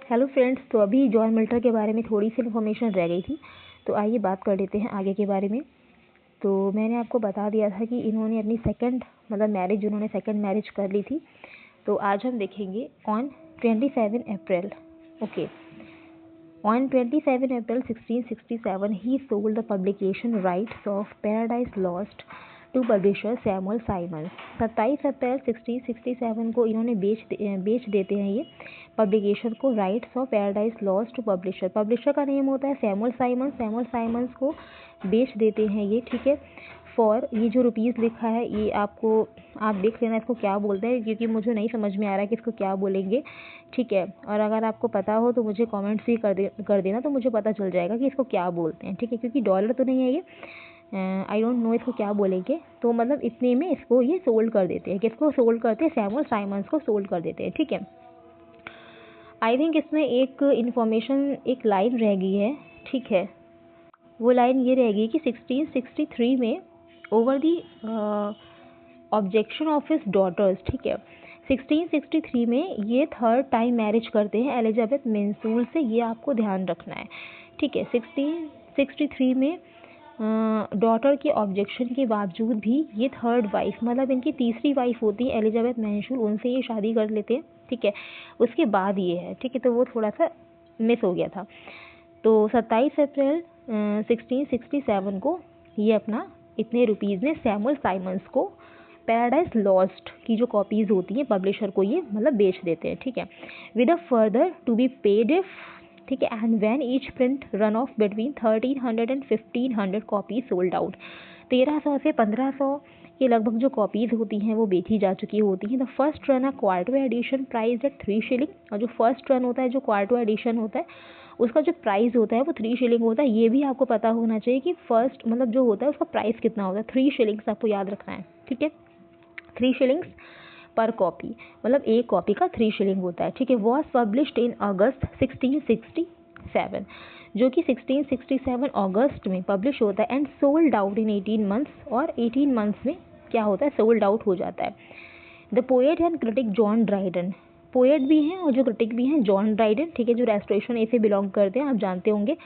Hello friends, तो अभी John Milton के बारे में थोड़ी सी इन्फॉर्मेशन रह गई थी, तो आइए बात कर लेते हैं आगे के बारे में। तो मैंने आपको बता दिया था कि इन्होंने अपनी उन्होंने सेकंड मैरिज कर ली थी। तो आज हम देखेंगे on 27 April. Okay, on 27 April 1667 he sold the publication rights of Paradise Lost to publisher Samuel Simmons. 27 April 1667 को इन्होंने बेच देते हैं ये पब्लिकेशन को, rights of Paradise Lost to publisher का नेम होता है सैमुअल साइमंस को बेच देते हैं ये, ठीक है। फॉर, ये जो रुपीज़ लिखा है ये आप देख लेना इसको क्या बोलते हैं, क्योंकि मुझे नहीं समझ में आ रहा है कि इसको क्या बोलेंगे, ठीक है। और अगर आपको पता हो तो मुझे कमेंट्स ही कर देना, तो मुझे पता चल जाएगा कि इसको क्या बोलते हैं, ठीक है। क्योंकि डॉलर तो नहीं है ये, आई डोंट नो इसको क्या बोलेंगे। तो मतलब इतने में इसको ये सोल्ड कर देते हैं। किसको सोल्ड करते हैं? सैमुअल साइमंस को सोल्ड कर देते हैं, ठीक है। आई थिंक इसमें एक इन्फॉर्मेशन, एक लाइन रह गई है, ठीक है। वो लाइन ये रह गई कि 1663 में over the objection of his daughters, ठीक है। 1663 में ये थर्ड टाइम मैरिज करते हैं एलिजाबेथ मेंसूल से, ये आपको ध्यान रखना है, ठीक है। 1663 में डॉटर के ऑब्जेक्शन के बावजूद भी ये थर्ड वाइफ, मतलब इनकी तीसरी वाइफ होती है एलिजाबेथ मेंसूल, उनसे ये शादी कर लेते हैं, ठीक है। उसके बाद ये है, ठीक है। तो वो थोड़ा सा मिस हो गया था। तो 27 अप्रैल 1667 को ये अपना इतने रुपीज़ में सैमुअल साइमंस को पैराडाइज लॉस्ट की जो कॉपीज़ होती हैं पब्लिशर को ये मतलब बेच देते हैं, ठीक है। With a further to be paid if, ठीक है, and when each print run of between 1300 and 1500 copies sold out. 1300 से 1500 के लगभग जो कॉपीज़ होती हैं वो बेची जा चुकी होती हैं। The first run a quarto edition price at 3 shilling, और जो फर्स्ट रन होता है, जो क्वार्टो एडिशन होता है, उसका जो प्राइस होता है वो 3 शिलिंग होता है। ये भी आपको पता होना चाहिए कि फर्स्ट मतलब जो होता है उसका प्राइस कितना होता है, 3 शिलिंग्स आपको याद रखना है, ठीक है। 3 शिलिंग्स पर कॉपी, मतलब एक कॉपी का 3 शिलिंग होता है, ठीक है। वॉज पब्लिश्ड इन अगस्त 1667, जो कि 1667 अगस्त में पब्लिश होता है, and sold out in 18 months, और 18 मंथ्स में क्या होता है, सोल्ड आउट हो जाता है। The poet and critic John Dryden, poet भी हैं और जो क्रिटिक भी हैं जॉन ड्राइडन, ठीक है, जो रेस्टोरेशन ए से बिलोंग करते हैं, आप जानते होंगे।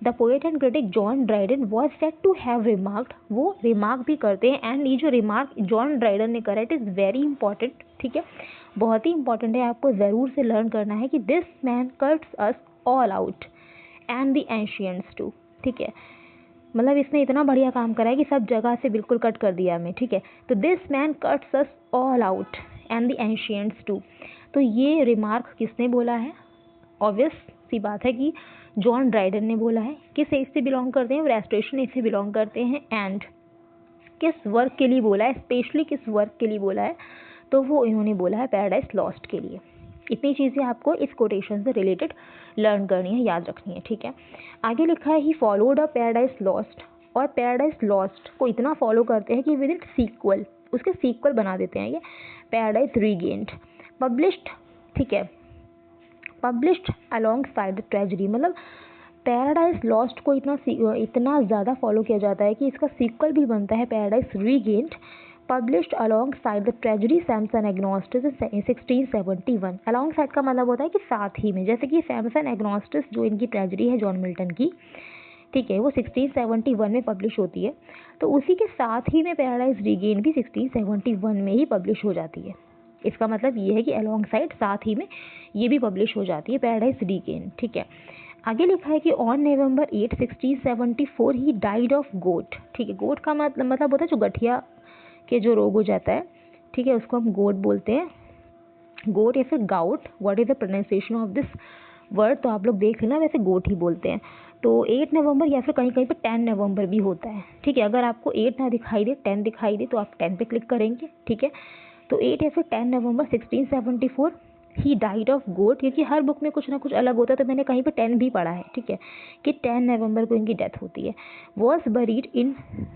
The poet and critic John Dryden was said to have remarked, वो रिमार्क भी करते हैं, एंड ये जो रिमार्क जॉन ड्राइडन ने करा, इट इज़ वेरी इंपॉर्टेंट, ठीक है, बहुत ही इंपॉर्टेंट है, आपको ज़रूर से लर्न करना है कि this man cuts us all out and the ancients too, ठीक है। मतलब इसने इतना बढ़िया काम करा है कि सब जगह से बिल्कुल कट कर दिया हमें, ठीक है। तो this man cuts us all out and the ancients too, तो ये रिमार्क किसने बोला है? ऑब्वियस सी बात है कि जॉन ड्राइडन ने बोला है। किस एज से बिलोंग करते हैं? रेस्टोरेशन एज से बिलोंग करते हैं। एंड किस वर्क के लिए बोला है, स्पेशली किस वर्क के लिए बोला है? तो वो इन्होंने बोला है पैराडाइज लॉस्ट के लिए। इतनी चीज़ें आपको इस कोटेशन से रिलेटेड लर्न करनी है, याद रखनी है, ठीक है। आगे लिखा है he followed a paradise lost, और पैराडाइज लॉस्ट को इतना फॉलो करते हैं कि विद इट सीक्वल, उसके सीक्वल बना देते हैं ये पैराडाइज रीगेन्ड, पब्लिश्ड, ठीक है, published alongside the treasury, मतलब पैराडाइज लॉस्ट को इतना ज़्यादा फॉलो किया जाता है कि इसका सीक्वल भी बनता है Paradise Regained, published alongside the tragedy Samson Agonistes in 1671। Alongside का मतलब होता है कि साथ ही में, जैसे कि सैमसन एग्नोस्टिस जो इनकी ट्रेजरी है जॉन मिल्टन की, ठीक है, वो 1671 में पब्लिश होती है, तो उसी के साथ ही में पैराडाइज रीगेन भी 1671 में ही पब्लिश हो जाती है। इसका मतलब ये है कि अलॉन्ग साइड, साथ ही में ये भी पब्लिश हो जाती है पैराडाइज रीगेन, ठीक है। आगे लिखा है कि on November 8, 1674 he died of gout, ठीक है। गोट का मतलब होता है जो गठिया के जो रोग हो जाता है, ठीक है, उसको हम गोट बोलते हैं, गोट या फिर gout, what is the pronunciation of this word, तो आप लोग देख लेना, वैसे गोट ही बोलते हैं। तो 8 नवंबर या फिर कहीं कहीं पे 10 नवंबर भी होता है, ठीक है। अगर आपको 8 ना दिखाई दे, 10 दिखाई दे, तो आप 10 पे क्लिक करेंगे, ठीक है। तो 8 या फिर 10 नवंबर 1674 ही डाइड ऑफ गोट, क्योंकि हर बुक में कुछ ना कुछ अलग होता है, तो मैंने कहीं पे 10 भी पढ़ा है, ठीक है, कि 10 नवंबर को इनकी डेथ होती है। Was buried in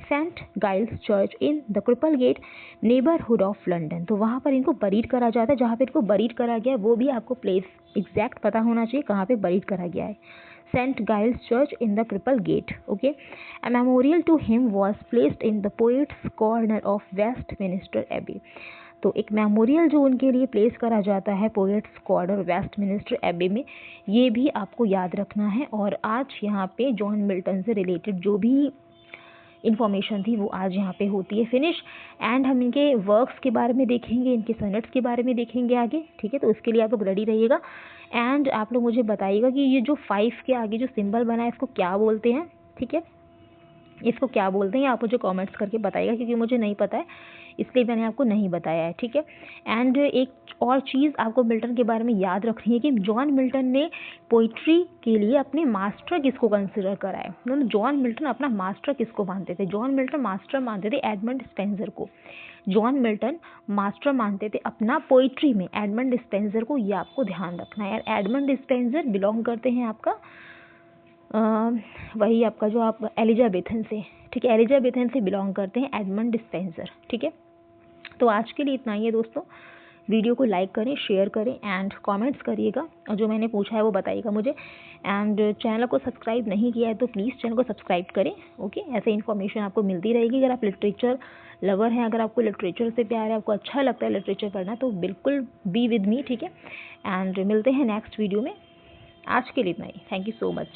Saint Giles church in the Cripplegate neighbourhood of London, तो वहाँ पर इनको बरीड करा जाता है। जहाँ पे इनको बरीड करा गया वो भी आपको प्लेस एग्जैक्ट पता होना चाहिए कहाँ पे बरीड करा गया है। St. Giles Church in the Cripple Gate, okay. A memorial to him was placed in the Poets' Corner of Westminster Abbey. तो एक मेमोरियल जो उनके लिए प्लेस करा जाता है पोएट्स क्वार्टर वेस्टमिनिस्टर एबे में, ये भी आपको याद रखना है। और आज यहाँ पे जॉन मिल्टन से रिलेटेड जो भी इन्फॉर्मेशन थी वो आज यहाँ पे होती है फिनिश। एंड हम इनके वर्क्स के बारे में देखेंगे, इनके सनेट्स के बारे में देखेंगे आगे, ठीक है। तो उसके लिए आप लोग रेडी रहिएगा। एंड आप लोग मुझे बताइएगा कि ये जो 5 के आगे जो सिंबल बना है इसको क्या बोलते हैं, ठीक है, इसको क्या बोलते हैं आप मुझे कमेंट्स करके बताइएगा, क्योंकि मुझे नहीं पता है इसलिए मैंने आपको नहीं बताया है, ठीक है। एंड एक और चीज़ आपको मिल्टन के बारे में याद रखनी है कि जॉन मिल्टन ने पोइट्री के लिए अपने मास्टर किसको कंसिडर करा है। मतलब जॉन मिल्टन अपना मास्टर किसको मानते थे? जॉन मिल्टन मास्टर मानते थे एडमंड स्पेंसर को। जॉन मिल्टन मास्टर मानते थे अपना पोइट्री में एडमंड स्पेंसर को, ये आपको ध्यान रखना है। एडमंड स्पेंसर बिलोंग करते हैं आपका वही आपका जो आप एलिजाबेथन से, ठीक है, एलिजाबेथन से बिलोंग करते हैं एडमंड स्पेंसर, ठीक है। तो आज के लिए इतना ही है दोस्तों। वीडियो को लाइक करें, शेयर करें एंड कमेंट्स करिएगा, और जो मैंने पूछा है वो बताइएगा मुझे। एंड चैनल को सब्सक्राइब नहीं किया है तो प्लीज़ चैनल को सब्सक्राइब करें, ओके। ऐसे इन्फॉर्मेशन आपको मिलती रहेगी। अगर आप लिटरेचर लवर हैं, अगर आपको लिटरेचर से प्यार है, आपको अच्छा लगता है लिटरेचर पढ़ना, तो बिल्कुल बी विद मी, ठीक है। एंड मिलते हैं नेक्स्ट वीडियो में। आज के लिए इतना ही। Thank you so much.